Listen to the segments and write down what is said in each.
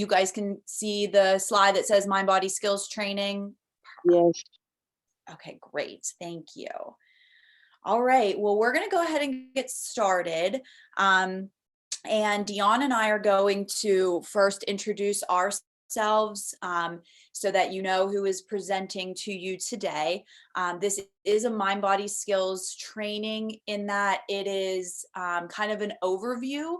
you guys can see the slide that says mind body skills training? Yes. Okay, great. Thank you. All right. Well, we're going to go ahead and get started. And Dion and I are going to first introduce ourselves so that you know who is presenting to you today. This is a mind body skills training in that it is kind of an overview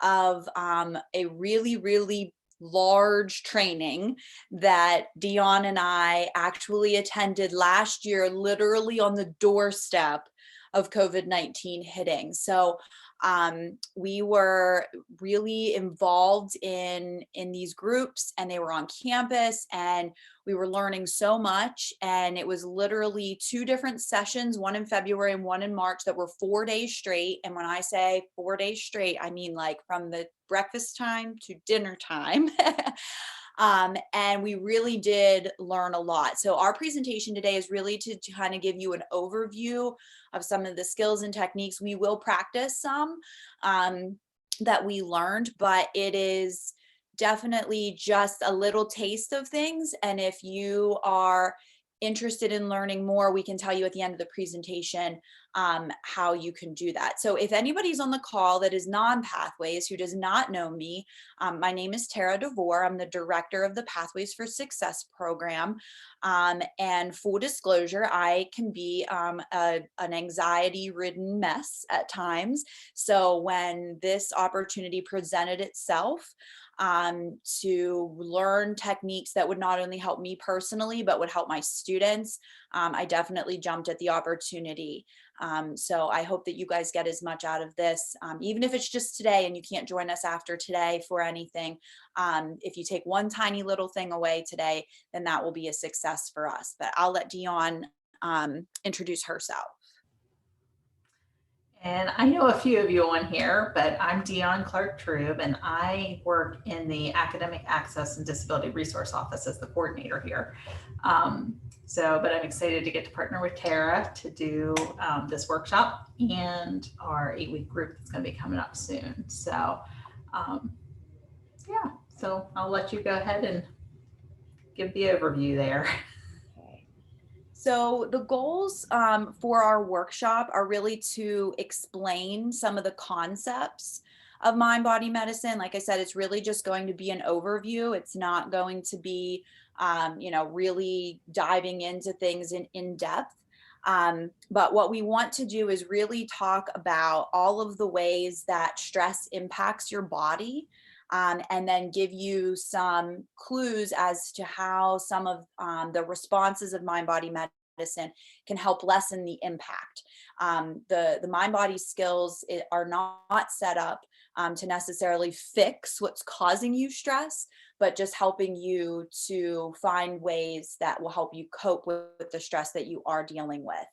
of a really, really large training that Dion and I actually attended last year, literally on the doorstep of COVID-19 hitting. So we were really involved in these groups, and they were on campus, and we were learning so much. And it was literally 2 different sessions, one in February and one in March, that were 4 days straight. And when I say 4 days straight, I mean like from the breakfast time to dinner time. And we really did learn a lot. So our presentation today is really to kind of give you an overview of some of the skills and techniques. We will practice some that we learned, but it is definitely just a little taste of things. And if you are interested in learning more, we can tell you at the end of the presentation how you can do that. So if anybody's on the call that is non-Pathways, who does not know me, my name is Tara DeVore. I'm the director of the Pathways for Success program. And full disclosure, I can be an anxiety-ridden mess at times. So when this opportunity presented itself, to learn techniques that would not only help me personally, but would help my students, I definitely jumped at the opportunity. So I hope that you guys get as much out of this, even if it's just today and you can't join us after today for anything. If you take one tiny little thing away today, then that will be a success for us. But I'll let Dion introduce herself. And I know a few of you on here, but I'm Dion Clark-Trube, and I work in the Academic Access and Disability Resource Office as the coordinator here. But I'm excited to get to partner with Tara to do this workshop and our 8-week group that's going to be coming up soon. So so I'll let you go ahead and give the overview there. So the goals for our workshop are really to explain some of the concepts of mind body medicine. Like I said, it's really just going to be an overview. It's not going to be, really diving into things in depth. But what we want to do is really talk about all of the ways that stress impacts your body. And then give you some clues as to how some of the responses of mind body medicine can help lessen the impact. The mind body skills are not set up to necessarily fix what's causing you stress, but just helping you to find ways that will help you cope with the stress that you are dealing with.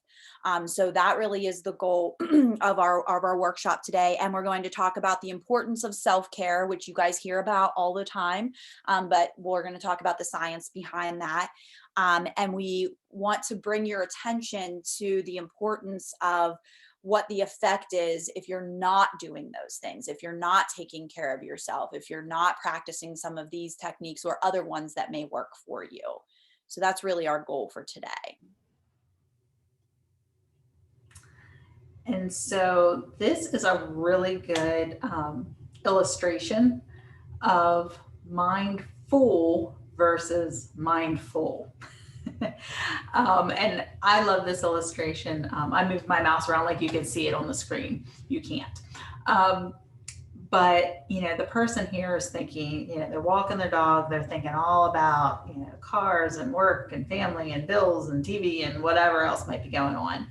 So that really is the goal of our workshop today. And we're going to talk about the importance of self-care, which you guys hear about all the time. But we're going to talk about the science behind that. And we want to bring your attention to the importance of what the effect is if you're not doing those things, if you're not taking care of yourself, if you're not practicing some of these techniques or other ones that may work for you. So that's really our goal for today. And so this is a really good illustration of mindful versus mindful. And I love this illustration. I moved my mouse around like you can see it on the screen. You can't. But, the person here is thinking, they're walking their dog. They're thinking all about, cars and work and family and bills and TV and whatever else might be going on.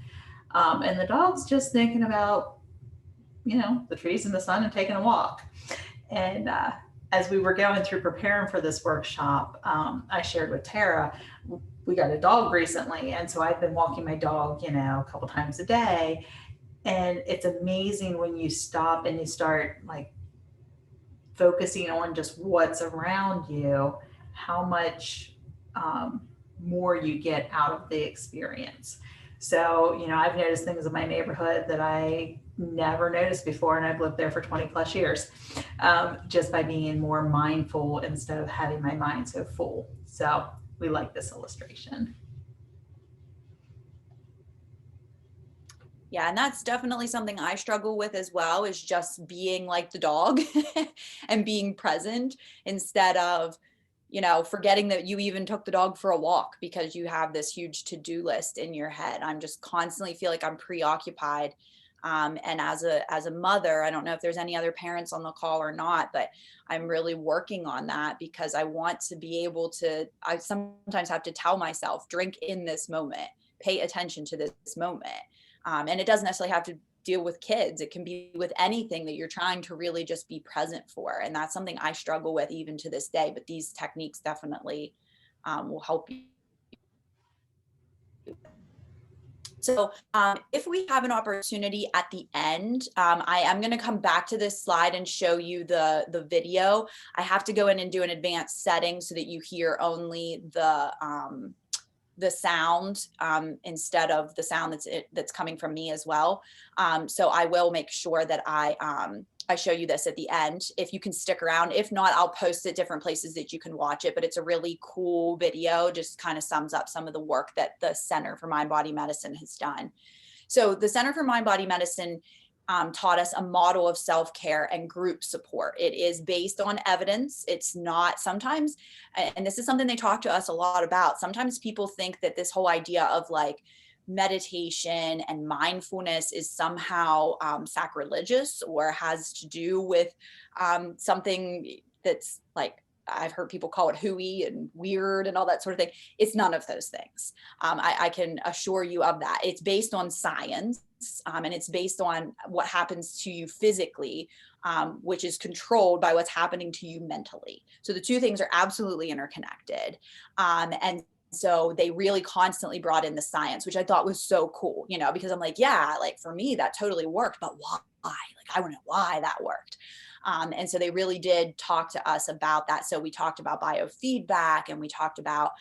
And the dog's just thinking about, the trees and the sun and taking a walk. And as we were going through preparing for this workshop, I shared with Tara, we got a dog recently. And so I've been walking my dog, a couple times a day. And it's amazing when you stop and you start like focusing on just what's around you, how much more you get out of the experience. So, I've noticed things in my neighborhood that I never noticed before, and I've lived there for 20 plus years, just by being more mindful instead of having my mind so full. So we like this illustration. Yeah, and that's definitely something I struggle with as well, is just being like the dog and being present instead of, forgetting that you even took the dog for a walk because you have this huge to-do list in your head. I'm just constantly feel like I'm preoccupied. And as a mother, I don't know if there's any other parents on the call or not, but I'm really working on that because I want to be able to, I sometimes have to tell myself, drink in this moment, pay attention to this moment. And it doesn't necessarily have to deal with kids. It can be with anything that you're trying to really just be present for. And that's something I struggle with even to this day, but these techniques definitely will help you. So if we have an opportunity at the end, I am going to come back to this slide and show you the video. I have to go in and do an advanced setting so that you hear only the sound instead of the sound that's coming from me as well. So I will make sure that I show you this at the end if you can stick around. If not, I'll post it different places that you can watch it, but it's a really cool video, just kind of sums up some of the work that the Center for Mind Body Medicine has done. So the Center for Mind Body Medicine taught us a model of self-care and group support. It is based on evidence. It's not sometimes, and this is something they talk to us a lot about, sometimes people think that this whole idea of like meditation and mindfulness is somehow sacrilegious or has to do with something that's like, I've heard people call it hooey and weird and all that sort of thing. It's none of those things. I can assure you of that. It's based on science, and it's based on what happens to you physically, which is controlled by what's happening to you mentally. So the two things are absolutely interconnected. And so they really constantly brought in the science, which I thought was so cool, because I'm like, yeah, like for me, that totally worked, but why? Like, I want to know why that worked. And so they really did talk to us about that. So we talked about biofeedback, and we talked about,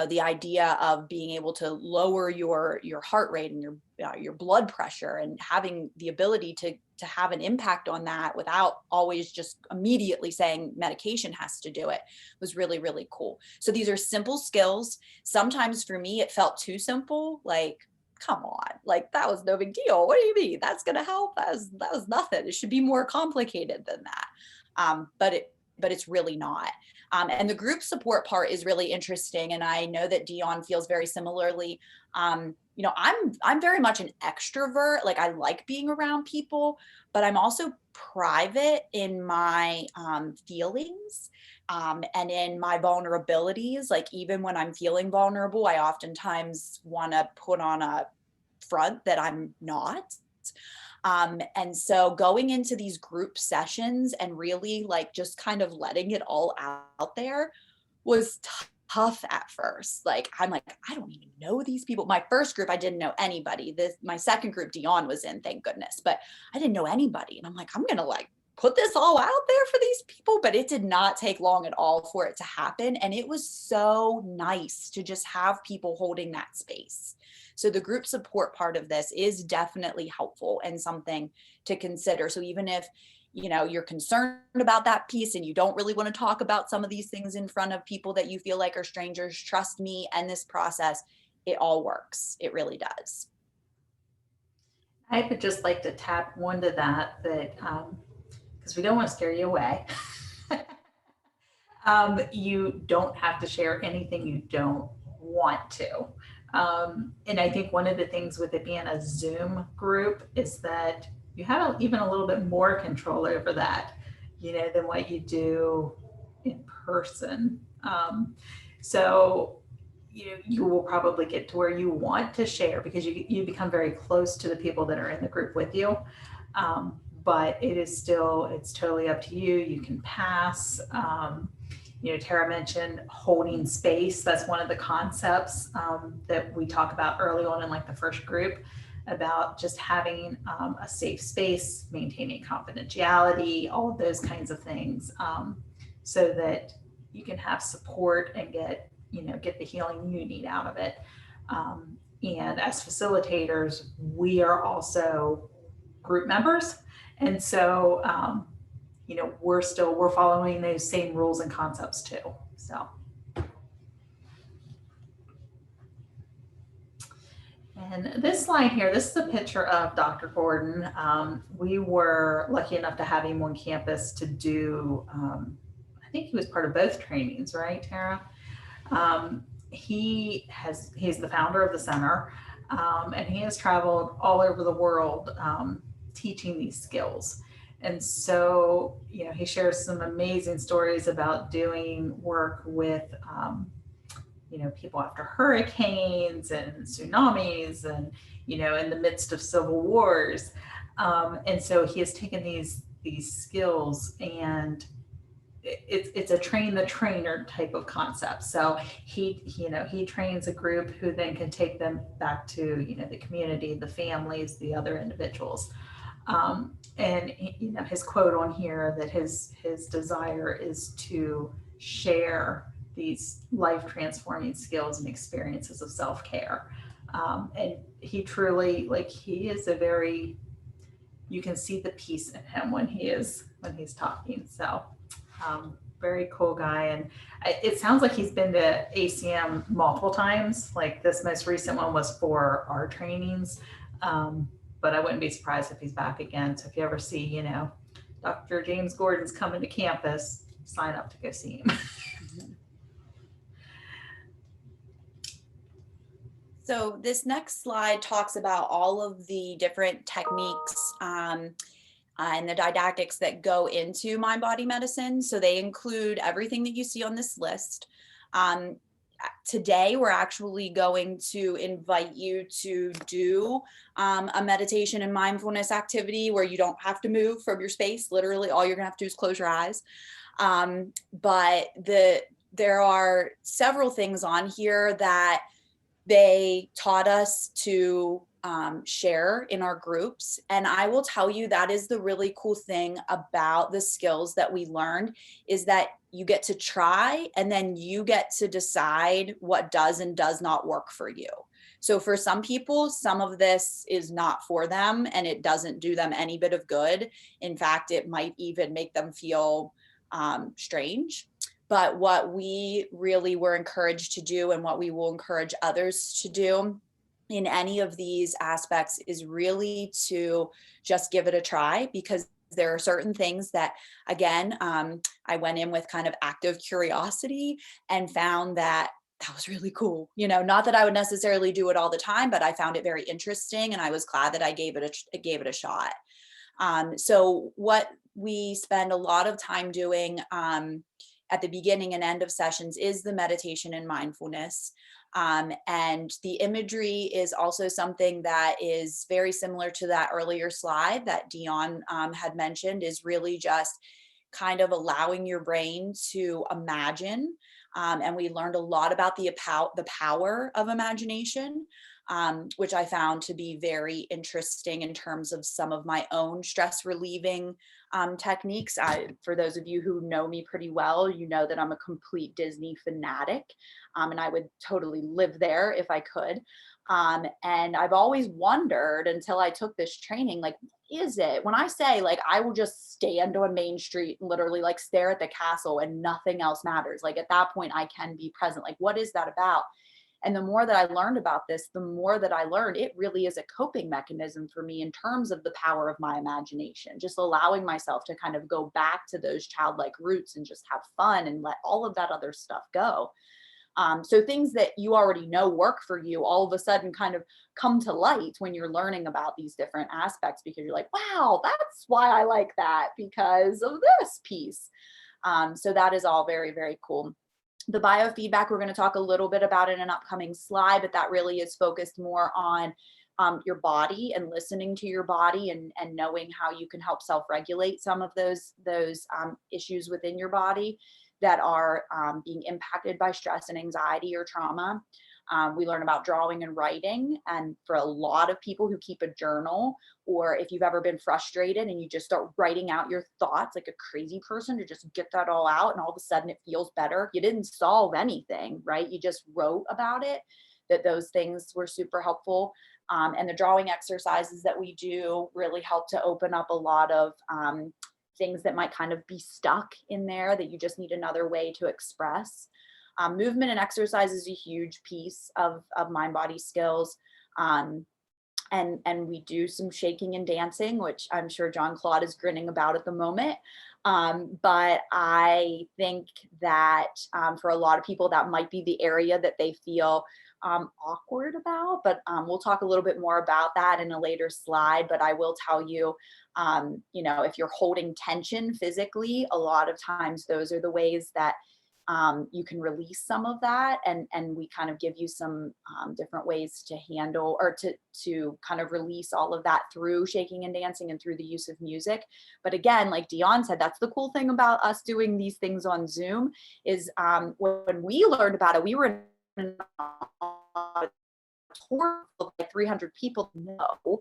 the idea of being able to lower your heart rate and your blood pressure, and having the ability to have an impact on that without always just immediately saying medication has to do it, was really, really cool. So these are simple skills. Sometimes for me, it felt too simple. Like, come on, like that was no big deal. What do you mean? That's going to help? That was nothing. It should be more complicated than that. But it's really not. And the group support part is really interesting. And I know that Dion feels very similarly. I'm very much an extrovert. Like, I like being around people, but I'm also private in my feelings and in my vulnerabilities. Like, even when I'm feeling vulnerable, I oftentimes want to put on a front that I'm not. And so going into these group sessions and really like just kind of letting it all out there was tough at first. Like, I'm like, I don't even know these people. My first group, I didn't know anybody. My second group, Dion was in, thank goodness, but I didn't know anybody. And I'm like, I'm going to like put this all out there for these people. But it did not take long at all for it to happen. And it was so nice to just have people holding that space. So the group support part of this is definitely helpful and something to consider. So even if you're concerned about that piece and you don't really want to talk about some of these things in front of people that you feel like are strangers, trust me, and this process, it all works. It really does. I would just like to tap onto that because we don't want to scare you away. You don't have to share anything you don't want to. And I think one of the things with it being a Zoom group is that you have even a little bit more control over that, than what you do in person. So you will probably get to where you want to share because you become very close to the people that are in the group with you. But it's totally up to you. You can pass. Tara mentioned holding space. That's one of the concepts that we talk about early on in like the first group, about just having a safe space, maintaining confidentiality, all of those kinds of things, so that you can have support and get the healing you need out of it. And as facilitators, we are also group members. And so, we're following those same rules and concepts too. So, and this slide here, this is a picture of Dr. Gordon. We were lucky enough to have him on campus to do, I think he was part of both trainings, right, Tara? He's the founder of the center, and he has traveled all over the world teaching these skills. And so, he shares some amazing stories about doing work with, people after hurricanes and tsunamis and, in the midst of civil wars. And so he has taken these skills, and it's a train the trainer type of concept. So he trains a group who then can take them back to, the community, the families, the other individuals. And his quote on here that his desire is to share these life transforming skills and experiences of self-care. And he truly, he is you can see the peace in him when he's talking. So very cool guy. And it sounds like he's been to ACM multiple times. Like this most recent one was for our trainings. But I wouldn't be surprised if he's back again. So if you ever see, Dr. James Gordon's coming to campus, sign up to go see him. So this next slide talks about all of the different techniques and the didactics that go into mind body medicine. So they include everything that you see on this list. Today, we're actually going to invite you to do a meditation and mindfulness activity where you don't have to move from your space. Literally, all you're gonna have to do is close your eyes. But there are several things on here that they taught us to share in our groups. And I will tell you, that is the really cool thing about the skills that we learned, is that you get to try and then you get to decide what does and does not work for you. So for some people, some of this is not for them and it doesn't do them any bit of good. In fact, it might even make them feel strange. But what we really were encouraged to do, and what we will encourage others to do in any of these aspects, is really to just give it a try, because there are certain things that, again, I went in with kind of active curiosity and found that was really cool. Not that I would necessarily do it all the time, but I found it very interesting, and I was glad that I gave it a shot. So what we spend a lot of time doing at the beginning and end of sessions is the meditation and mindfulness. And the imagery is also something that is very similar to that earlier slide that Dion had mentioned, is really just kind of allowing your brain to imagine. And we learned a lot about the power of imagination, which I found to be very interesting in terms of some of my own stress relieving techniques. For those of you who know me pretty well, you know that I'm a complete Disney fanatic, and I would totally live there if I could. And I've always wondered, until I took this training, like, is it, when I say, like, I will just stand on Main Street and literally like stare at the castle and nothing else matters. Like at that point I can be present. Like, what is that about? And the more that I learned about this, the more that I learned it really is a coping mechanism for me in terms of the power of my imagination, just allowing myself to kind of go back to those childlike roots and just have fun and let all of that other stuff go. So things that you already know work for you all of a sudden kind of come to light when you're learning about these different aspects, because you're like, wow, that's why I like that, because of this piece. So that is all very, very cool. The biofeedback, we're going to talk a little bit about in an upcoming slide, but that really is focused more on your body and listening to your body and knowing how you can help self-regulate some of those issues within your body that are being impacted by stress and anxiety or trauma. We learn about drawing and writing. And for a lot of people who keep a journal, or if you've ever been frustrated and you just start writing out your thoughts like a crazy person to just get that all out, and all of a sudden it feels better. You didn't solve anything, right? You just wrote about it. that those things were super helpful. And the drawing exercises that we do really help to open up a lot of things that might kind of be stuck in there that you just need another way to express. Movement and exercise is a huge piece of mind body skills. And we do some shaking and dancing, which I'm sure John Claude is grinning about at the moment. But I think that for a lot of people, that might be the area that they feel awkward about. But we'll talk a little bit more about that in a later slide. But I will tell you, if you're holding tension physically, a lot of times those are the ways that you can release some of that, and we kind of give you some different ways to handle or to kind of release all of that through shaking and dancing and through the use of music. But again, like Dion said, that's the cool thing about us doing these things on Zoom is when we learned about it, we were in a tour of like 300 people. No,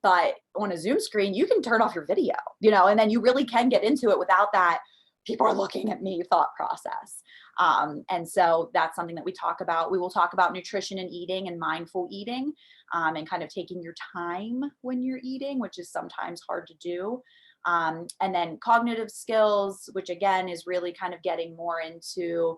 but on a Zoom screen, you can turn off your video, and then you really can get into it without that people are looking at me thought process. And so that's something that we talk about. We will talk about nutrition and eating and mindful eating, and kind of taking your time when you're eating, which is sometimes hard to do. And then cognitive skills, which again is really kind of getting more into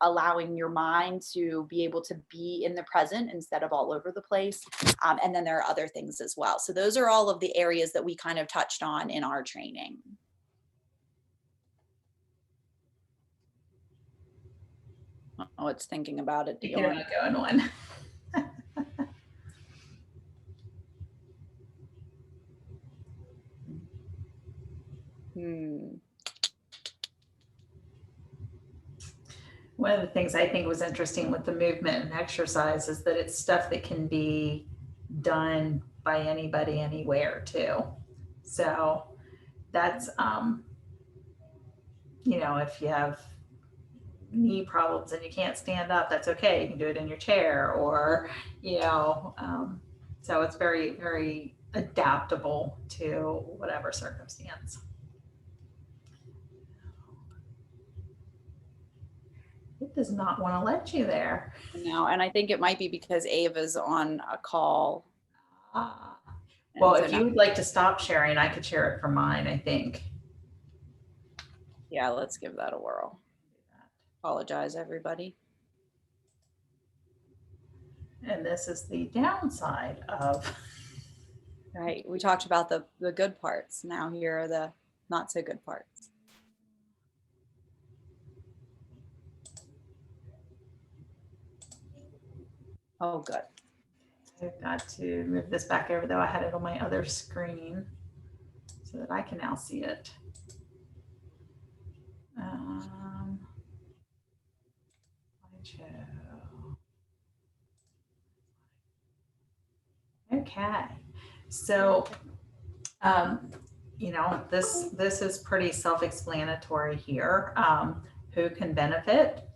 allowing your mind to be able to be in the present instead of all over the place. And then there are other things as well. So those are all of the areas that we kind of touched on in our training. Oh, it's thinking about it. Thinking about going on. One of the things I think was interesting with the movement and exercise is that it's stuff that can be done by anybody, anywhere too. So that's, if you have knee problems and you can't stand up, that's okay. You can do it in your chair or, so it's very, very adaptable to whatever circumstance. It does not want to let you there. No, and I think it might be because Ava's on a call. Well, if you would like to stop sharing, I could share it from mine, I think. Yeah, let's give that a whirl. Apologize, everybody. And this is the downside of. Right, we talked about the good parts. Now here are the not so good parts. Oh, good. I've got to move this back over, though I had it on my other screen so that I can now see it. Okay, so this is pretty self-explanatory here. Who can benefit?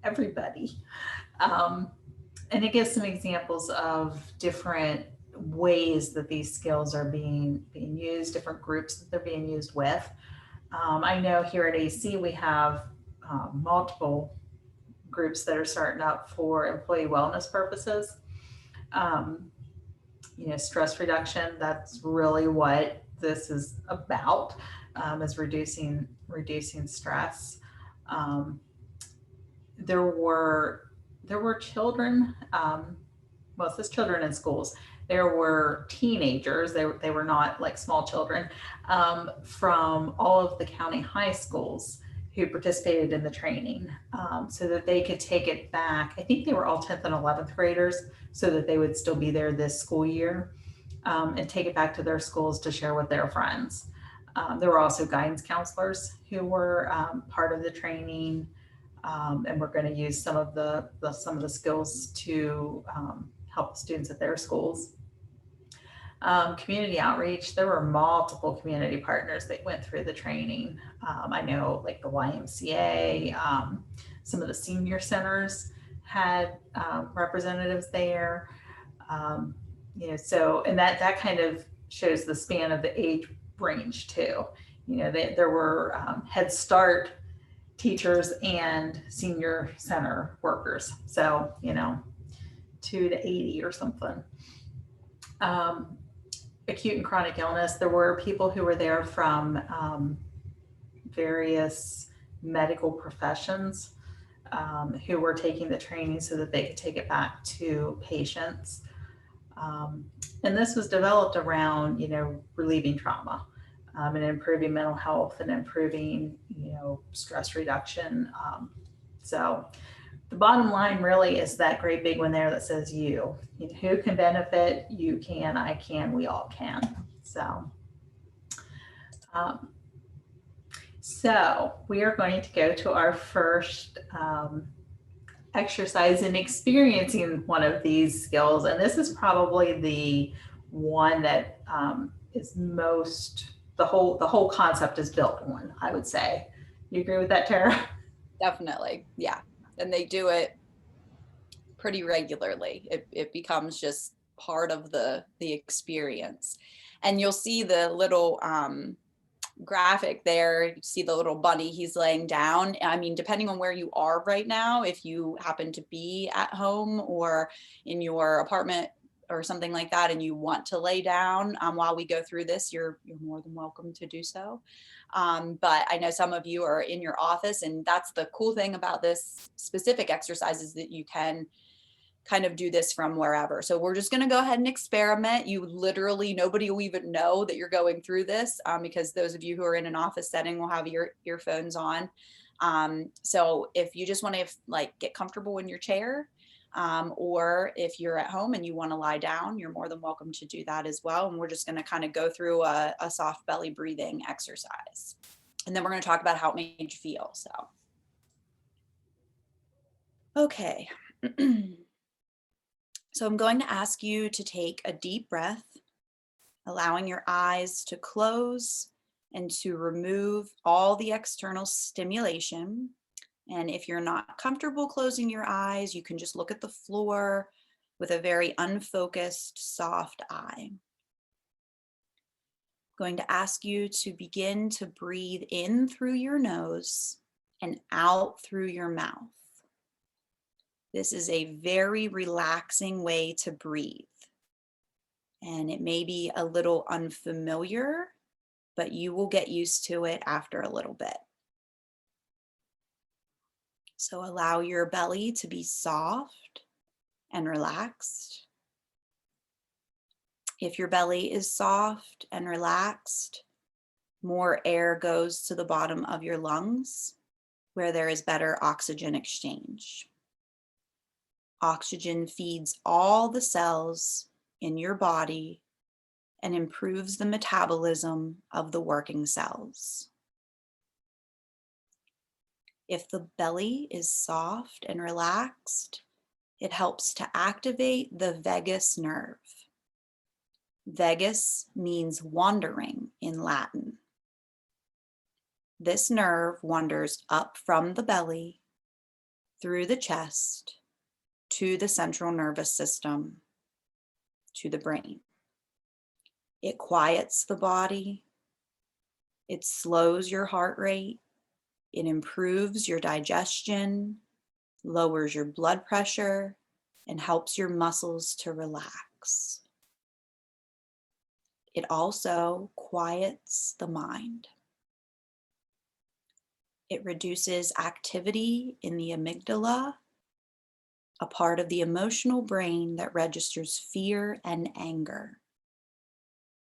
Everybody. And it gives some examples of different ways that these skills are being used, different groups that they're being used with. I know here at AC we have multiple groups that are starting up for employee wellness purposes. Stress reduction, that's really what this is about, is reducing stress. There were children, well, it says children in schools. There were teenagers, they were not like small children, from all of the county high schools who participated in the training, so that they could take it back. I think they were all 10th and 11th graders, so that they would still be there this school year, and take it back to their schools to share with their friends. There were also guidance counselors who were part of the training, and we're going to use some of the skills to help students at their schools. Community outreach, there were multiple community partners that went through the training. I know like the YMCA, some of the senior centers had representatives there. So, and that kind of shows the span of the age range too. There were Head Start teachers and senior center workers. So, 2 to 80 or something. Acute and chronic illness, there were people who were there from various medical professions who were taking the training so that they could take it back to patients. And this was developed around, relieving trauma and improving mental health and improving, stress reduction. So the bottom line really is that great big one there that says you. Who can benefit? You can, I can, we all can. So we are going to go to our first exercise in experiencing one of these skills. And this is probably the one that is most, the whole concept is built on, I would say. You agree with that, Tara? Definitely. Yeah. And they do it pretty regularly. It becomes just part of the experience. And you'll see the little graphic there. You see the little bunny, he's laying down. I mean, depending on where you are right now, if you happen to be at home or in your apartment or something like that, and you want to lay down while we go through this, you're more than welcome to do so. But I know some of you are in your office, and that's the cool thing about this specific exercise is that you can kind of do this from wherever. So we're just going to go ahead and experiment. You literally, nobody will even know that you're going through this because those of you who are in an office setting will have your earphones on. So if you just want to get comfortable in your chair, or if you're at home and you want to lie down, you're more than welcome to do that as well. And we're just going to kind of go through a soft belly breathing exercise. And then we're going to talk about how it made you feel. So, okay. So I'm going to ask you to take a deep breath, allowing your eyes to close and to remove all the external stimulation. And if you're not comfortable closing your eyes, you can just look at the floor with a very unfocused, soft eye. I'm going to ask you to begin to breathe in through your nose and out through your mouth. This is a very relaxing way to breathe. And it may be a little unfamiliar, but you will get used to it after a little bit. So allow your belly to be soft and relaxed. If your belly is soft and relaxed, more air goes to the bottom of your lungs, where there is better oxygen exchange. Oxygen feeds all the cells in your body and improves the metabolism of the working cells. If the belly is soft and relaxed, it helps to activate the vagus nerve. Vagus means wandering in Latin. This nerve wanders up from the belly, through the chest, to the central nervous system, to the brain. It quiets the body. It slows your heart rate. It improves your digestion, lowers your blood pressure, and helps your muscles to relax. It also quiets the mind. It reduces activity in the amygdala, a part of the emotional brain that registers fear and anger.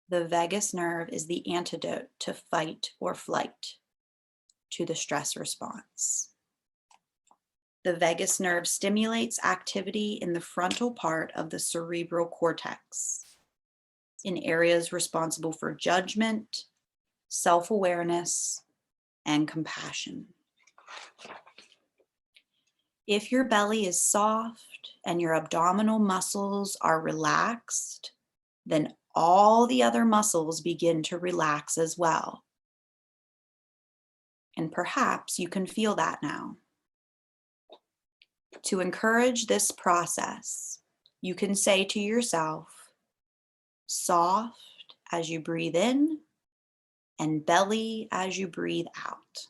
The vagus nerve is the antidote to fight or flight, to the stress response. The vagus nerve stimulates activity in the frontal part of the cerebral cortex, in areas responsible for judgment, self-awareness, and compassion. If your belly is soft and your abdominal muscles are relaxed, then all the other muscles begin to relax as well. And perhaps you can feel that now. To encourage this process, you can say to yourself, soft as you breathe in and belly as you breathe out.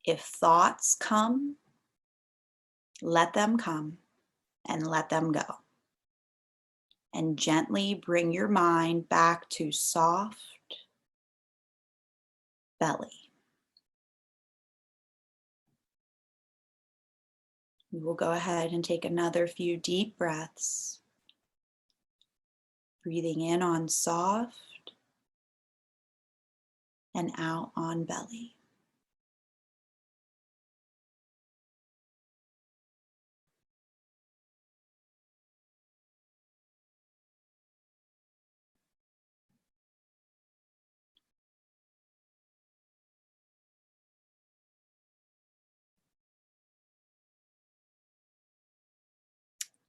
If thoughts come, let them come and let them go. And gently bring your mind back to soft belly. We will go ahead and take another few deep breaths. Breathing in on soft and out on belly.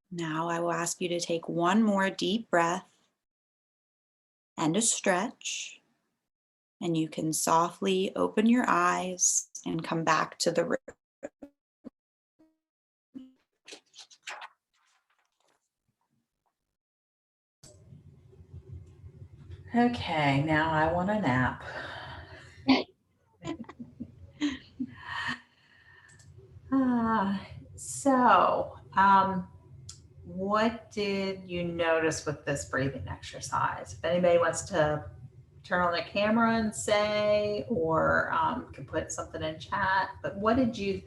Now I will ask you to take one more deep breath and a stretch. And you can softly open your eyes and come back to the room. Okay, now I want a nap. What did you notice with this breathing exercise? If anybody wants to turn on the camera and say, or can put something in chat, but what did you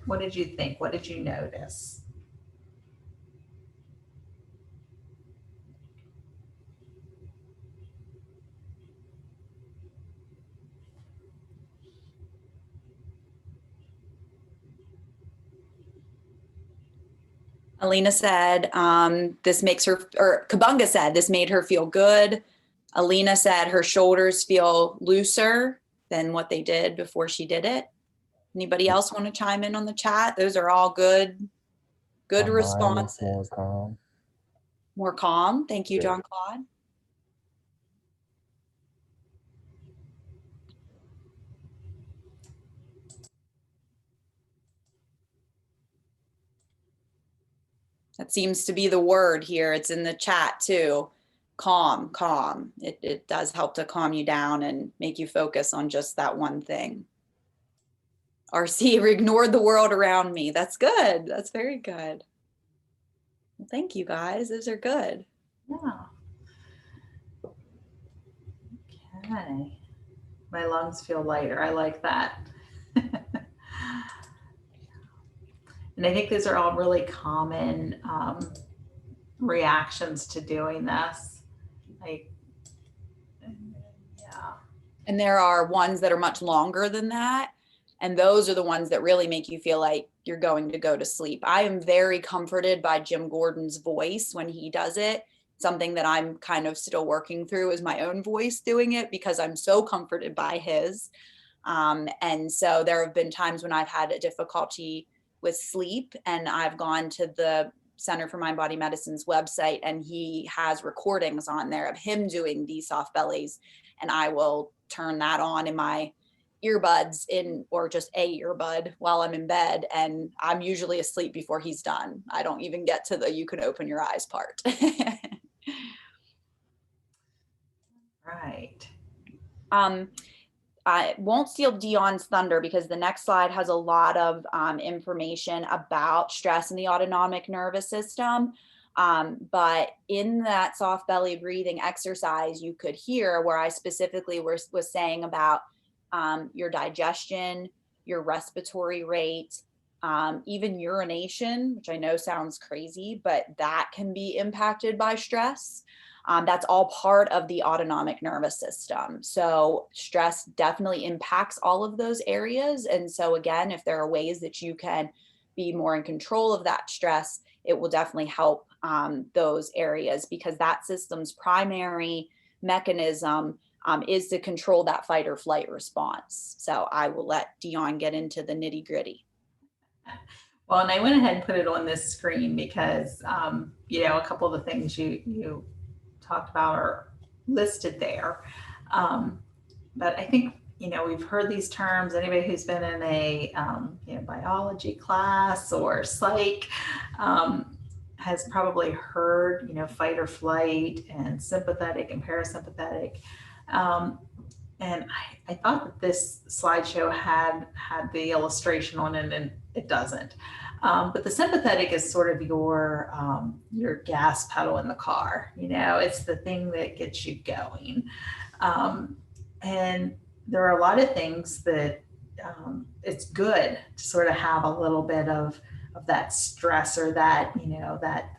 think? What did you notice? Alina said, this makes her, or Kabunga said, this made her feel good. Alina said her shoulders feel looser than what they did before she did it. Anybody else want to chime in on the chat? Those are all good responses. More calm. More calm. Thank you, Yeah. John Claude. That seems to be the word here. It's in the chat too. Calm, calm. It does help to calm you down and make you focus on just that one thing. RC ignored the world around me. That's good. That's very good. Well, thank you guys. Those are good. Yeah. Okay. My lungs feel lighter. I like that. And I think these are all really common reactions to doing this. Like, yeah. And there are ones that are much longer than that. And those are the ones that really make you feel like you're going to go to sleep. I am very comforted by Jim Gordon's voice when he does it. Something that I'm kind of still working through is my own voice doing it because I'm so comforted by his. And so there have been times when I've had a difficulty with sleep, and I've gone to the Center for Mind Body Medicine's website, and he has recordings on there of him doing these soft bellies, and I will turn that on in my earbuds or just a earbud while I'm in bed, and I'm usually asleep before he's done. I don't even get to the you can open your eyes part. Right. I won't steal Dion's thunder because the next slide has a lot of information about stress in the autonomic nervous system. But in that soft belly breathing exercise, you could hear where I specifically was saying about your digestion, your respiratory rate, even urination, which I know sounds crazy, but that can be impacted by stress. That's all part of the autonomic nervous system. So stress definitely impacts all of those areas. And so again, if there are ways that you can be more in control of that stress, it will definitely help those areas, because that system's primary mechanism is to control that fight or flight response. So I will let Dion get into the nitty gritty. Well, and I went ahead and put it on this screen because, a couple of the things you talked about are listed there. But I think, we've heard these terms. Anybody who's been in a, biology class or psych has probably heard, fight or flight and sympathetic and parasympathetic. And I thought that this slideshow had the illustration on it, and it doesn't. But the sympathetic is sort of your gas pedal in the car. You know, it's the thing that gets you going. Um, and there are a lot of things that it's good to sort of have a little bit of that stress, or that, you know, that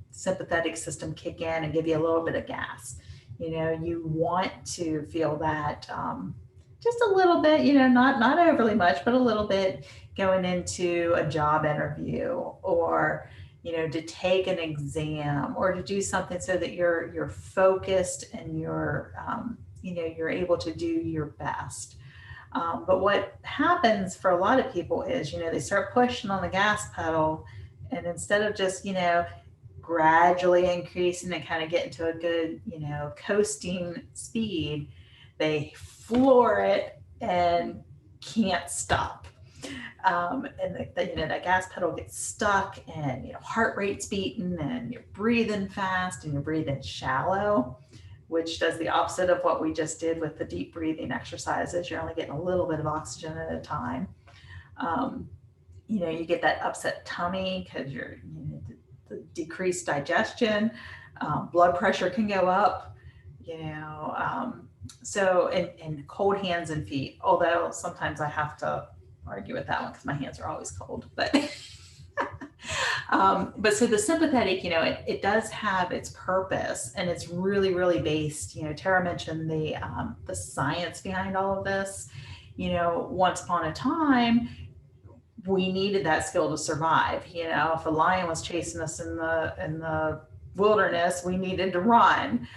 sympathetic system kick in and give you a little bit of gas. You know, you want to feel that just a little bit, you know, not overly much, but a little bit going into a job interview, or, you know, to take an exam, or to do something so that you're focused, and you know, you're able to do your best. But what happens for a lot of people is, you know, they start pushing on the gas pedal, and instead of just, you know, gradually increasing and kind of getting to a good, you know, coasting speed, they floor it and can't stop. And you know, that gas pedal gets stuck, and, you know, heart rate's beating, and you're breathing fast, and you're breathing shallow, which does the opposite of what we just did with the deep breathing exercises. You're only getting a little bit of oxygen at a time. You know, you get that upset tummy because you're, you know, the decreased digestion. Blood pressure can go up, you know. So, and cold hands and feet, although sometimes I have to argue with that one because my hands are always cold. But so the sympathetic, you know, it does have its purpose, and it's really, really based, you know, Tara mentioned the science behind all of this. You know, once upon a time, we needed that skill to survive. You know, if a lion was chasing us in the wilderness, we needed to run.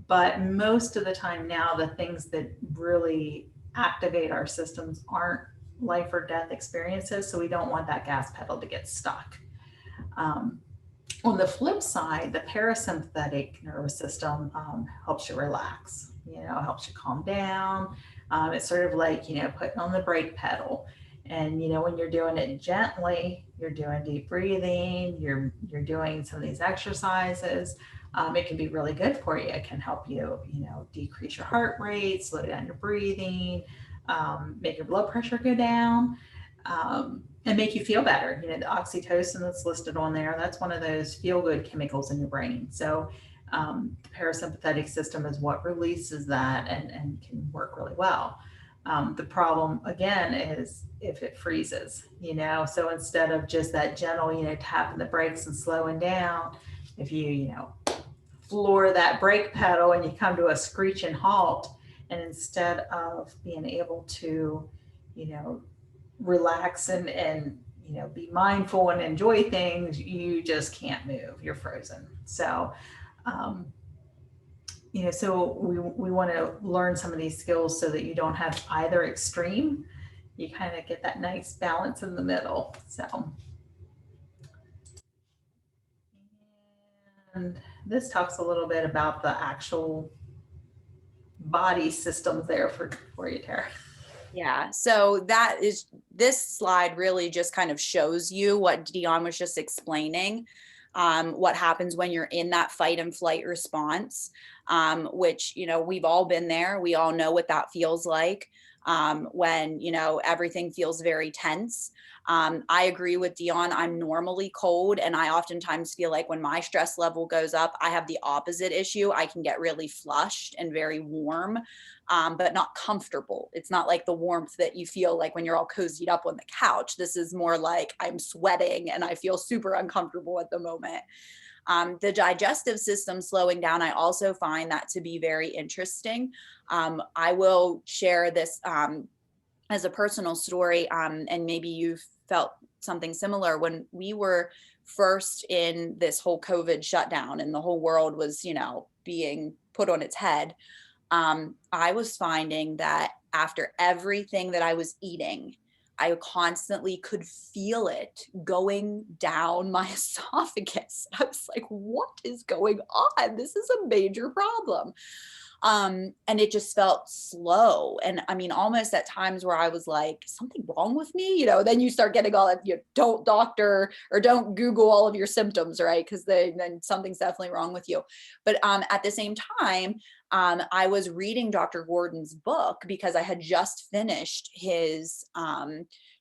But most of the time now, the things that really activate our systems aren't life or death experiences. So we don't want that gas pedal to get stuck. On the flip side, the parasympathetic nervous system helps you relax, you know, helps you calm down. It's sort of like, you know, putting on the brake pedal. And, you know, when you're doing it gently, you're doing deep breathing, you're doing some of these exercises. It can be really good for you. It can help you, you know, decrease your heart rate, slow down your breathing, make your blood pressure go down, and make you feel better. You know, the oxytocin that's listed on there, that's one of those feel-good chemicals in your brain. So the parasympathetic system is what releases that, and can work really well. The problem again is if it freezes, you know, so instead of just that gentle, you know, tapping the brakes and slowing down, if you know, floor that brake pedal and you come to a screeching halt, and instead of being able to, you know, relax and you know, be mindful and enjoy things, you just can't move, you're frozen. So you know, so we want to learn some of these skills so that you don't have either extreme. You kind of get that nice balance in the middle. So, and this talks a little bit about the actual body systems there for you, Tara. Yeah, so this slide really just kind of shows you what Dion was just explaining, what happens when you're in that fight and flight response, which, you know, we've all been there. We all know what that feels like, when, you know, everything feels very tense. I agree with Dion. I'm normally cold, and I oftentimes feel like when my stress level goes up, I have the opposite issue. I can get really flushed and very warm, but not comfortable. It's not like the warmth that you feel like when you're all cozied up on the couch. This is more like I'm sweating and I feel super uncomfortable at the moment. The digestive system slowing down, I also find that to be very interesting. I will share this as a personal story, and maybe you've felt something similar. When we were first in this whole COVID shutdown and the whole world was, you know, being put on its head, I was finding that after everything that I was eating, I constantly could feel it going down my esophagus. I was like, what is going on? This is a major problem. And it just felt slow. And I mean, almost at times where I was like, something wrong with me, you know, then you start getting all that, you know, don't doctor or don't Google all of your symptoms, right? Because then something's definitely wrong with you. But at the same time, I was reading Dr. Gordon's book because I had just finished his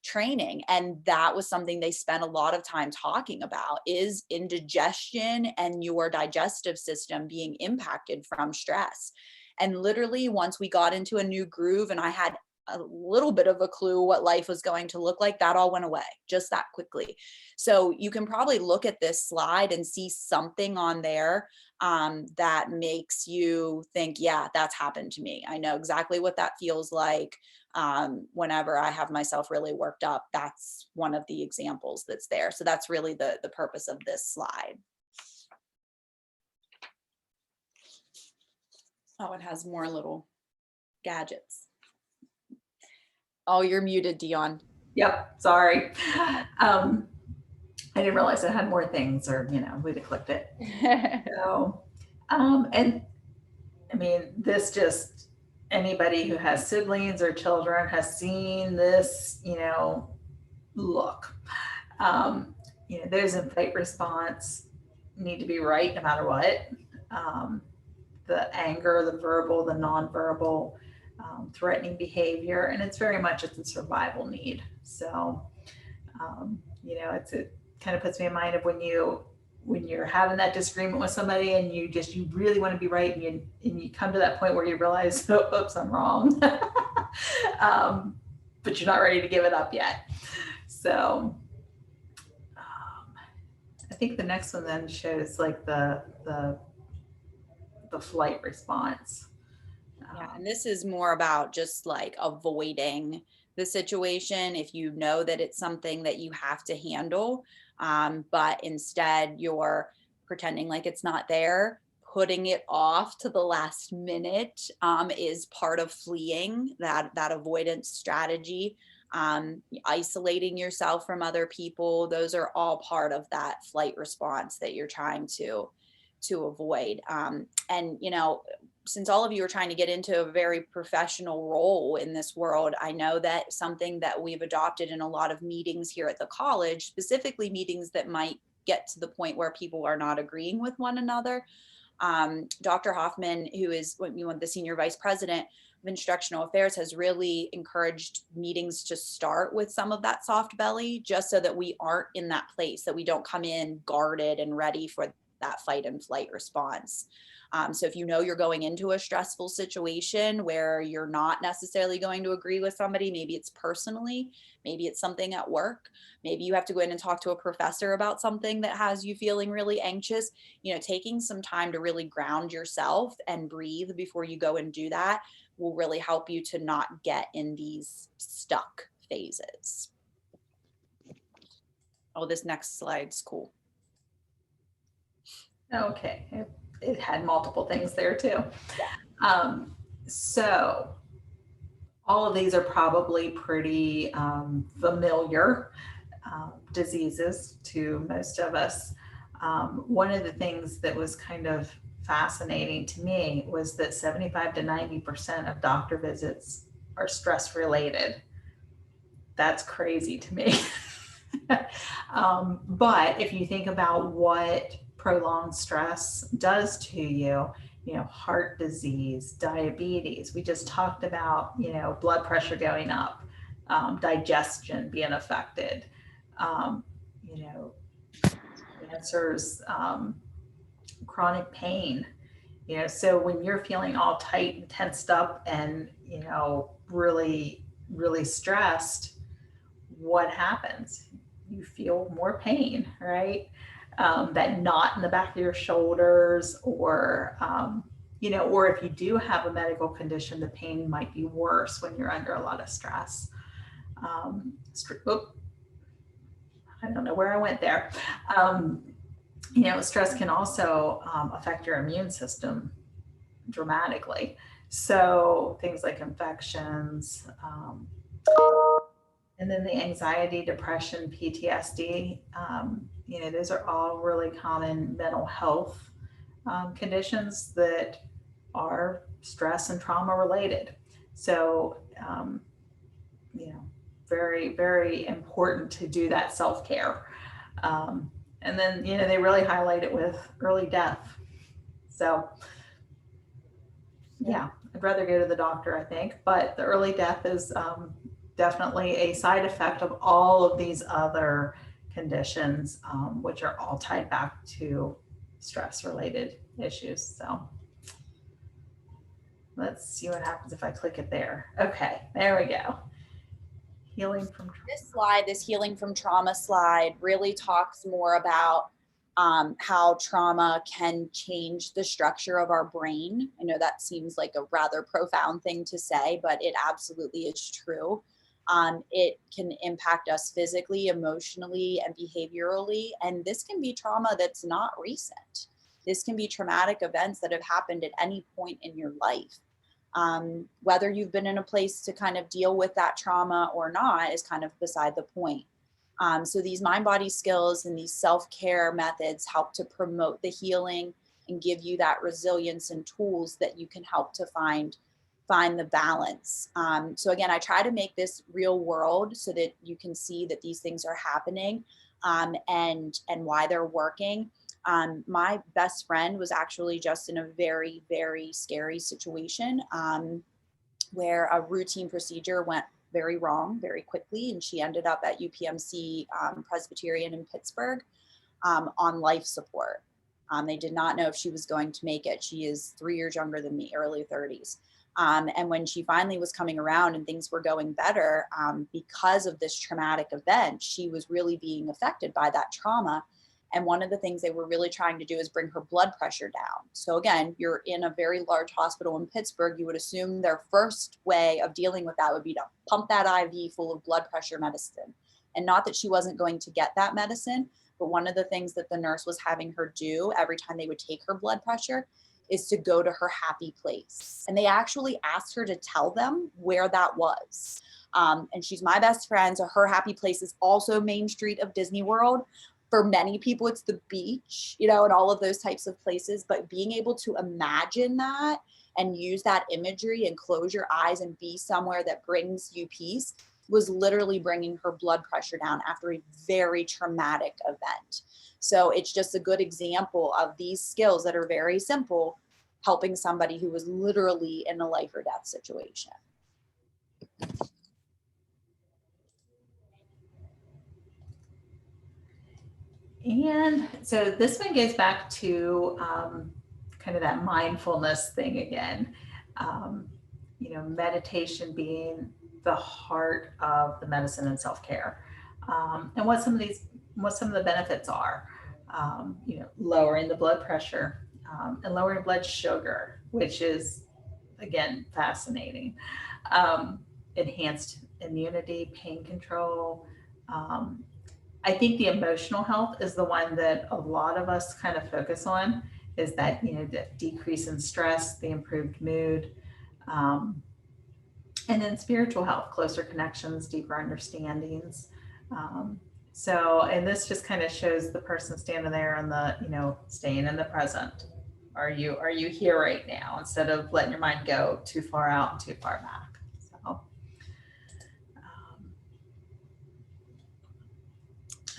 training. And that was something they spent a lot of time talking about, is indigestion and your digestive system being impacted from stress. And literally, once we got into a new groove and I had a little bit of a clue what life was going to look like, that all went away just that quickly. So you can probably look at this slide and see something on there that makes you think, yeah, that's happened to me. I know exactly what that feels like. Whenever I have myself really worked up, that's one of the examples that's there. So that's really the purpose of this slide. Oh, it has more little gadgets. Oh, you're muted, Dion. Yep, sorry. I didn't realize it had more things, or, we'd have clicked it. So, and I mean, this just, anybody who has siblings or children has seen this, look. Those in fight response need to be right no matter what. The anger, the verbal, the nonverbal, threatening behavior, and it's a survival need. So, it kind of puts me in mind of when you're having that disagreement with somebody and you really want to be right, and you come to that point where you realize, oh, oops, I'm wrong. But you're not ready to give it up yet. So I think the next one then shows like the flight response. Yeah, and this is more about just like avoiding the situation if you know that it's something that you have to handle, but instead you're pretending like it's not there. Putting it off to the last minute is part of fleeing, that avoidance strategy. Isolating yourself from other people, those are all part of that flight response that you're trying to avoid. And since all of you are trying to get into a very professional role in this world, I know that something that we've adopted in a lot of meetings here at the college, specifically meetings that might get to the point where people are not agreeing with one another. Dr. Hoffman, who is the senior vice president of instructional affairs, has really encouraged meetings to start with some of that soft belly, just so that we aren't in that place, that we don't come in guarded and ready for that fight and flight response. So if you're going into a stressful situation where you're not necessarily going to agree with somebody, maybe it's personally, maybe it's something at work, maybe you have to go in and talk to a professor about something that has you feeling really anxious, taking some time to really ground yourself and breathe before you go and do that will really help you to not get in these stuck phases. Oh, this next slide's cool. Okay, it had multiple things there too. So all of these are probably pretty familiar diseases to most of us. One of the things that was kind of fascinating to me was that 75 to 90% of doctor visits are stress related. That's crazy to me. But if you think about what prolonged stress does to you, heart disease, diabetes, we just talked about, blood pressure going up, digestion being affected, cancers, chronic pain, so when you're feeling all tight and tensed up and, really, really stressed, what happens? You feel more pain, right? That knot in the back of your shoulders, or, or if you do have a medical condition, the pain might be worse when you're under a lot of stress. I don't know where I went there. Stress can also affect your immune system dramatically. So things like infections, and then the anxiety, depression, PTSD, those are all really common mental health conditions that are stress and trauma related. So, very, very important to do that self-care. And then, they really highlight it with early death. So Yeah, I'd rather go to the doctor, I think, but the early death is definitely a side effect of all of these other conditions, which are all tied back to stress related issues. So let's see what happens if I click it there. Okay, there we go. Healing from trauma. This slide, this healing from trauma slide, really talks more about how trauma can change the structure of our brain. I know that seems like a rather profound thing to say, but it absolutely is true. It can impact us physically, emotionally, and behaviorally. And this can be trauma that's not recent. This can be traumatic events that have happened at any point in your life. Whether you've been in a place to kind of deal with that trauma or not is kind of beside the point. So these mind body skills and these self-care methods help to promote the healing and give you that resilience and tools that you can help to find the balance. So again, I try to make this real world so that you can see that these things are happening, and why they're working. My best friend was actually just in a very, very scary situation, where a routine procedure went very wrong very quickly, and she ended up at UPMC Presbyterian in Pittsburgh, on life support. They did not know if she was going to make it. She is 3 years younger than me, early 30s. And when she finally was coming around and things were going better, because of this traumatic event, she was really being affected by that trauma. And one of the things they were really trying to do is bring her blood pressure down. So again, you're in a very large hospital in Pittsburgh. You would assume their first way of dealing with that would be to pump that IV full of blood pressure medicine. And not that she wasn't going to get that medicine, but one of the things that the nurse was having her do every time they would take her blood pressure is to go to her happy place. And they actually asked her to tell them where that was. And she's my best friend, so her happy place is also Main Street of Disney World. For many people, it's the beach, and all of those types of places. But being able to imagine that and use that imagery and close your eyes and be somewhere that brings you peace was literally bringing her blood pressure down after a very traumatic event. So it's just a good example of these skills that are very simple, helping somebody who was literally in a life or death situation. And so this one goes back to kind of that mindfulness thing again. Meditation being the heart of the medicine and self-care, and what some of the benefits are. Lowering the blood pressure, and lowering blood sugar, which is again fascinating. Enhanced immunity, pain control. I think the emotional health is the one that a lot of us kind of focus on, is that, the decrease in stress, the improved mood, and then spiritual health, closer connections, deeper understandings. And this just kind of shows the person standing there and staying in the present. Are you here right now, instead of letting your mind go too far out and too far back?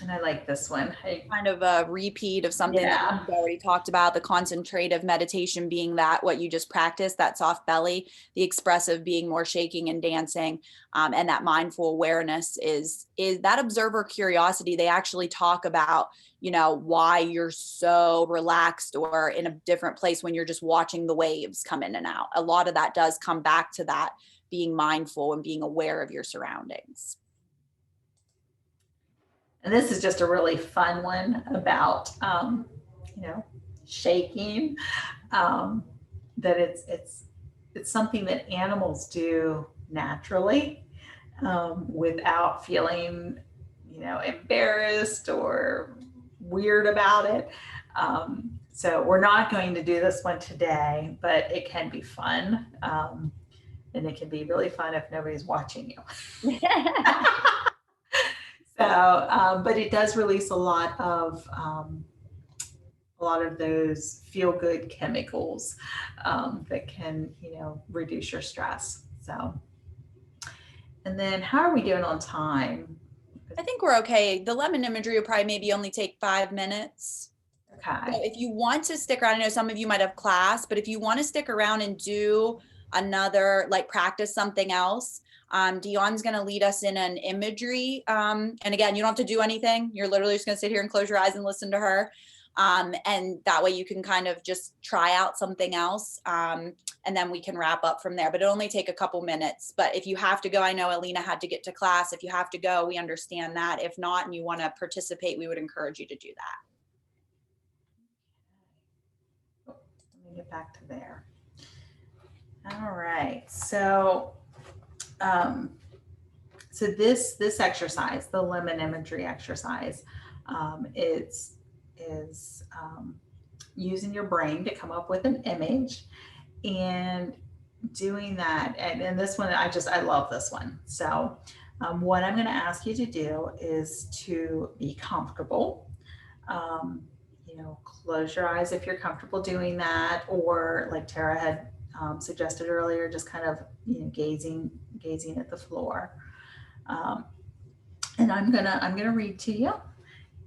And I like this one. Kind of a repeat of something that we've already talked about, the concentrative meditation being that what you just practiced, that soft belly, the expressive being more shaking and dancing, and that mindful awareness is that observer curiosity. They actually talk about, why you're so relaxed or in a different place when you're just watching the waves come in and out. A lot of that does come back to that being mindful and being aware of your surroundings. And this is just a really fun one about, shaking, that it's something that animals do naturally, without feeling, embarrassed or weird about it. So we're not going to do this one today, but it can be fun. And it can be really fun if nobody's watching you. So, but it does release a lot of those feel-good chemicals that can, reduce your stress. So, and then how are we doing on time? I think we're okay. The lemon imagery will probably maybe only take 5 minutes. Okay. if you want to stick around, I know some of you might have class, but if you want to stick around and do another, like practice something else, Dion's going to lead us in an imagery. And again, you don't have to do anything. You're literally just going to sit here and close your eyes and listen to her. And that way you can kind of just try out something else. And then we can wrap up from there, but it'll only take a couple minutes. But if you have to go, I know Alina had to get to class. If you have to go, we understand that. If not, and you want to participate, we would encourage you to do that. Let me get back to there. All right. So, so this exercise, the lemon imagery exercise, is using your brain to come up with an image and doing that. And this one, I love this one. So, what I'm going to ask you to do is to be comfortable. Close your eyes if you're comfortable doing that, or like Tara had suggested earlier, just kind of gazing at the floor. And I'm gonna read to you,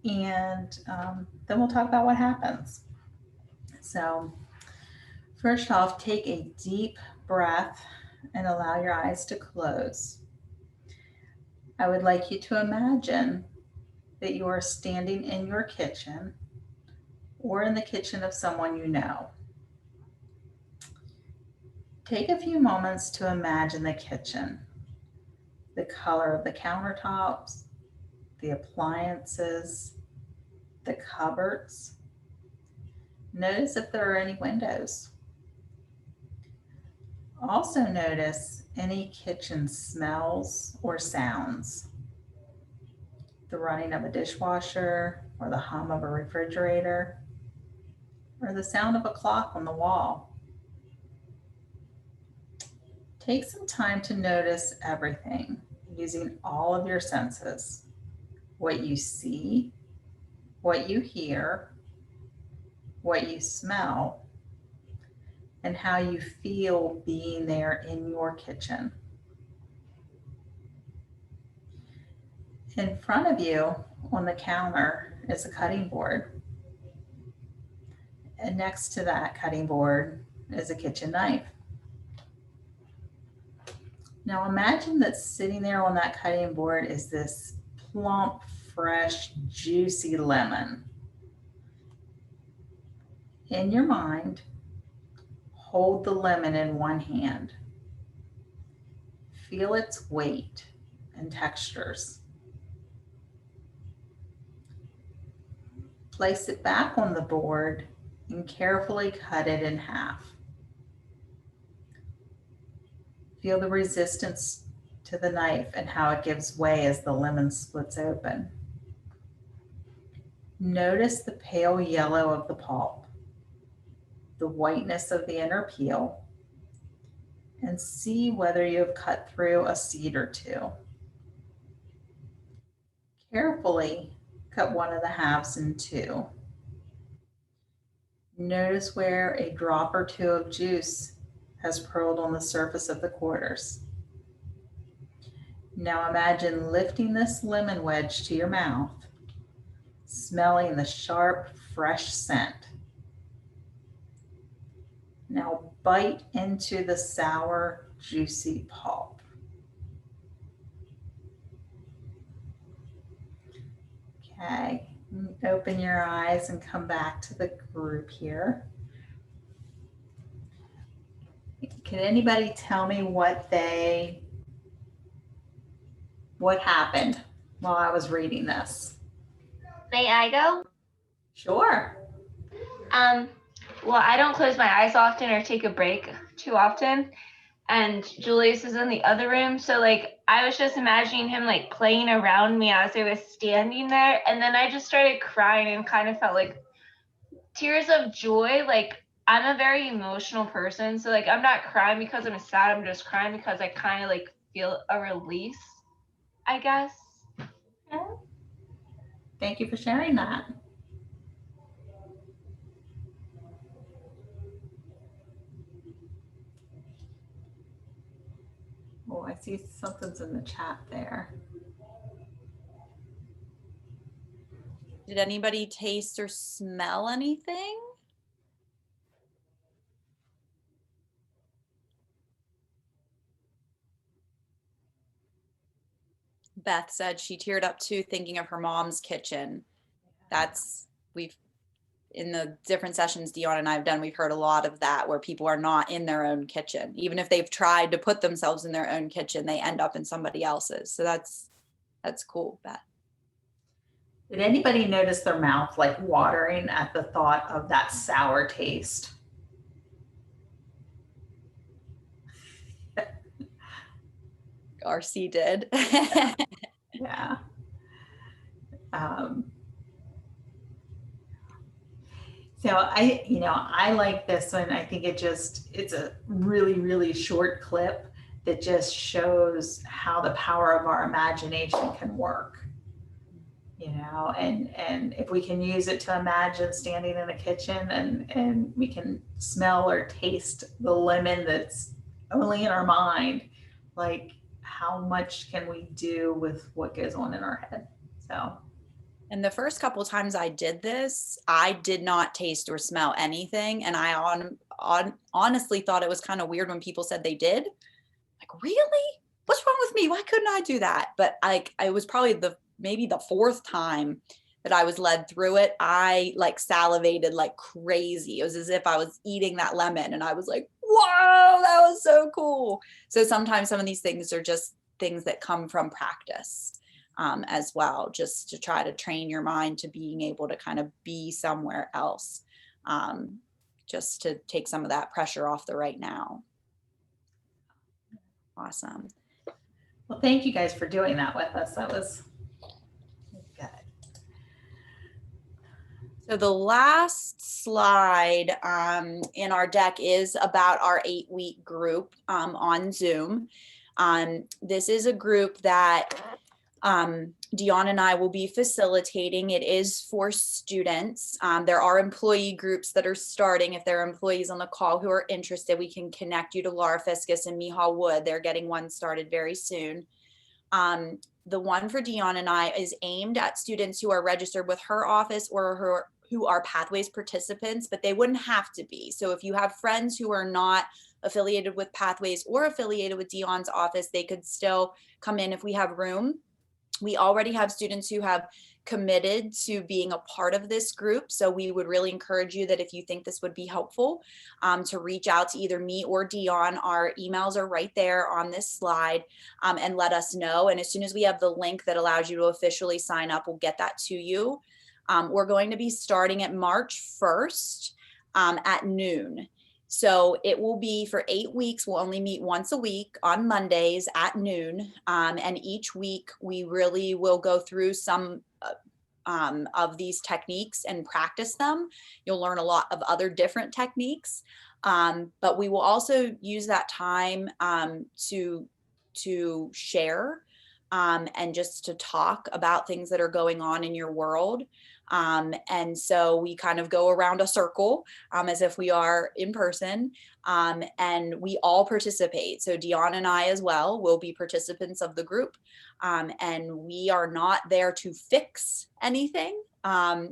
and then we'll talk about what happens. So first off, take a deep breath and allow your eyes to close. I would like you to imagine that you are standing in your kitchen or in the kitchen of someone you know. Take a few moments to imagine the kitchen, the color of the countertops, the appliances, the cupboards. Notice if there are any windows. Also notice any kitchen smells or sounds. The running of a dishwasher, or the hum of a refrigerator, or the sound of a clock on the wall. Take some time to notice everything using all of your senses. What you see, what you hear, what you smell, and how you feel being there in your kitchen. In front of you on the counter is a cutting board. And next to that cutting board is a kitchen knife. Now imagine that sitting there on that cutting board is this plump, fresh, juicy lemon. In your mind, hold the lemon in one hand. Feel its weight and textures. Place it back on the board and carefully cut it in half. Feel the resistance to the knife and how it gives way as the lemon splits open. Notice the pale yellow of the pulp, the whiteness of the inner peel, and see whether you have cut through a seed or two. Carefully cut one of the halves in two. Notice where a drop or two of juice has pearled on the surface of the quarters. Now imagine lifting this lemon wedge to your mouth, smelling the sharp, fresh scent. Now bite into the sour, juicy pulp. Okay, open your eyes and come back to the group here. Can anybody tell me what happened while I was reading this? May I go? Sure. Well, I don't close my eyes often or take a break too often. And Julius is in the other room. So like I was just imagining him like playing around me as I was standing there. And then I just started crying and kind of felt like tears of joy. Like I'm a very emotional person. So like I'm not crying because I'm sad. I'm just crying because I kind of like feel a release, I guess. Okay. Thank you for sharing that. Oh, I see something's in the chat there. Did anybody taste or smell anything? Beth said she teared up too, thinking of her mom's kitchen. We've, in the different sessions Dion and I have done, we've heard a lot of that, where people are not in their own kitchen. Even if they've tried to put themselves in their own kitchen, they end up in somebody else's. So that's cool, Beth. Did anybody notice their mouth like watering at the thought of that sour taste? RC did. Yeah. So I like this one. I think it's a really, really short clip that just shows how the power of our imagination can work. And if we can use it to imagine standing in a kitchen and we can smell or taste the lemon that's only in our mind, like how much can we do with what goes on in our head? So. And the first couple of times I did this, I did not taste or smell anything. And I honestly thought it was kind of weird when people said they did. Like, really? What's wrong with me? Why couldn't I do that? But it was probably maybe the fourth time that I was led through it. I like salivated like crazy. It was as if I was eating that lemon and I was like, whoa, that was so cool. So sometimes some of these things are just things that come from practice. As well, just to try to train your mind to being able to kind of be somewhere else, just to take some of that pressure off the right now. Awesome. Well, thank you guys for doing that with us. That was good. So the last slide in our deck is about our 8-week group on Zoom. This is a group that Dion and I will be facilitating. It is for students. There are employee groups that are starting. If there are employees on the call who are interested, we can connect you to Laura Fiskus and Mihal Wood. They're getting one started very soon. The one for Dion and I is aimed at students who are registered with her office or who are Pathways participants, but they wouldn't have to be. So if you have friends who are not affiliated with Pathways or affiliated with Dion's office, they could still come in if we have room. We already have students who have committed to being a part of this group. So we would really encourage you that if you think this would be helpful, to reach out to either me or Dion. Our emails are right there on this slide, and let us know. And as soon as we have the link that allows you to officially sign up, we'll get that to you. We're going to be starting at March 1st at noon. So it will be for 8 weeks. We'll only meet once a week on Mondays at noon. And each week we really will go through some of these techniques and practice them. You'll learn a lot of other different techniques. But we will also use that time to share and just to talk about things that are going on in your world. And so we kind of go around a circle as if we are in person, and we all participate. So Dion and I as well will be participants of the group, and we are not there to fix anything.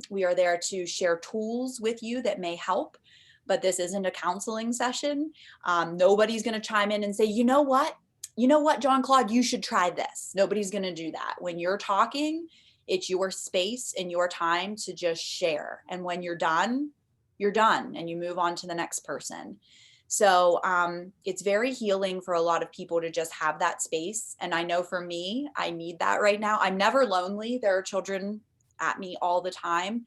We are there to share tools with you that may help, but this isn't a counseling session. Nobody's going to chime in and say, you know what, John Claude, you should try this. Nobody's going to do that. When you're talking, it's your space and your time to just share. And when you're done and you move on to the next person. So it's very healing for a lot of people to just have that space. And I know for me, I need that right now. I'm never lonely. There are children at me all the time,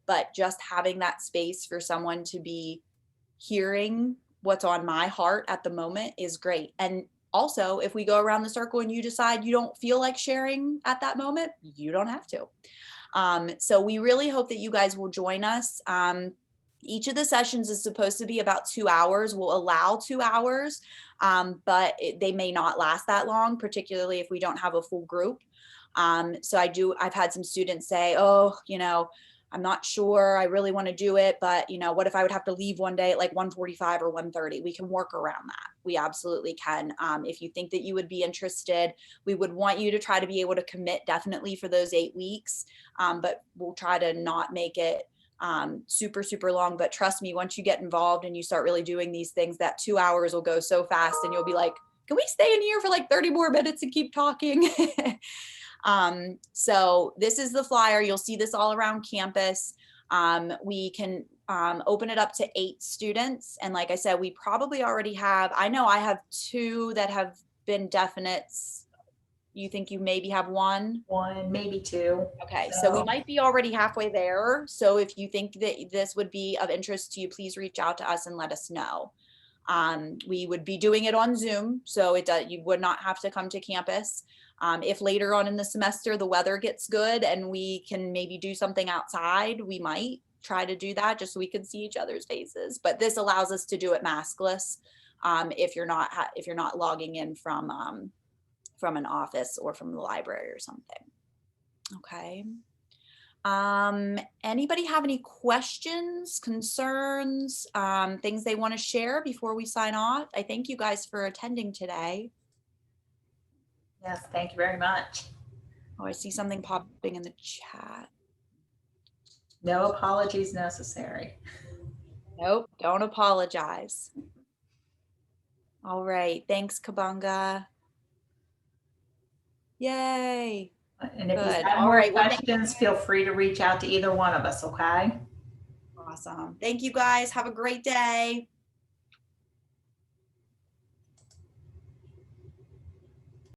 but just having that space for someone to be hearing what's on my heart at the moment is great. And also, if we go around the circle and you decide you don't feel like sharing at that moment, you don't have to. So we really hope that you guys will join us. Each of the sessions is supposed to be about 2 hours. We'll allow 2 hours, but they may not last that long, particularly if we don't have a full group. So I've had some students say, oh, I'm not sure I really want to do it, but you know, what if I would have to leave one day at like 1:45 or 1:30? We can work around that. We absolutely can. If you think that you would be interested, we would want you to try to be able to commit definitely for those 8 weeks. But we'll try to not make it super, super long. But trust me, once you get involved and you start really doing these things, that 2 hours will go so fast and you'll be like, can we stay in here for like 30 more minutes and keep talking? So this is the flyer. You'll see this all around campus. We can open it up to 8 students. And like I said, we probably already have, I know I have 2 that have been definites. You think you maybe have 1? 1, maybe 2. Okay, so we might be already halfway there. So if you think that this would be of interest to you, please reach out to us and let us know. We would be doing it on Zoom, so you would not have to come to campus. If later on in the semester the weather gets good and we can maybe do something outside, we might try to do that just so we can see each other's faces. But this allows us to do it maskless if you're not logging in from an office or from the library or something. Okay. Anybody have any questions, concerns, things they want to share before we sign off? I thank you guys for attending today. Yes, thank you very much. Oh, I see something popping in the chat. No apologies necessary. Nope, don't apologize. All right, thanks, Kabunga. Yay. And if you Good. have All more right, well, questions, feel free to reach out to either one of us, okay? Awesome. Thank you guys. Have a great day.